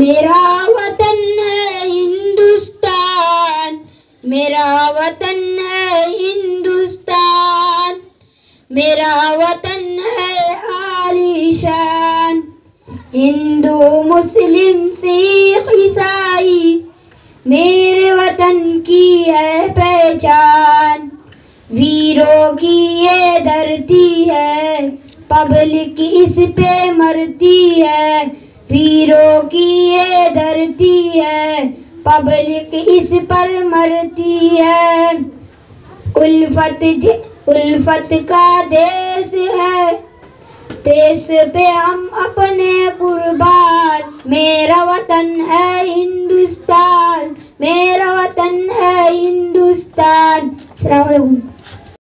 मेरा वतन है हिंदुस्तान, मेरा वतन है हिंदुस्तान, मेरा वतन है आलीशान। हिंदू मुस्लिम सिख ईसाई मेरे वतन की है पहचान। वीरों की ये धरती है, पब्लिक इस पे मरती है। वीरों की ये धरती है, पब्लिक इस पर मरती है। उल्फत का देश है, देश पे हम अपने कुर्बान। मेरा वतन है हिंदुस्तान, मेरा वतन है हिंदुस्तान। अस्सलाम वालेकुम।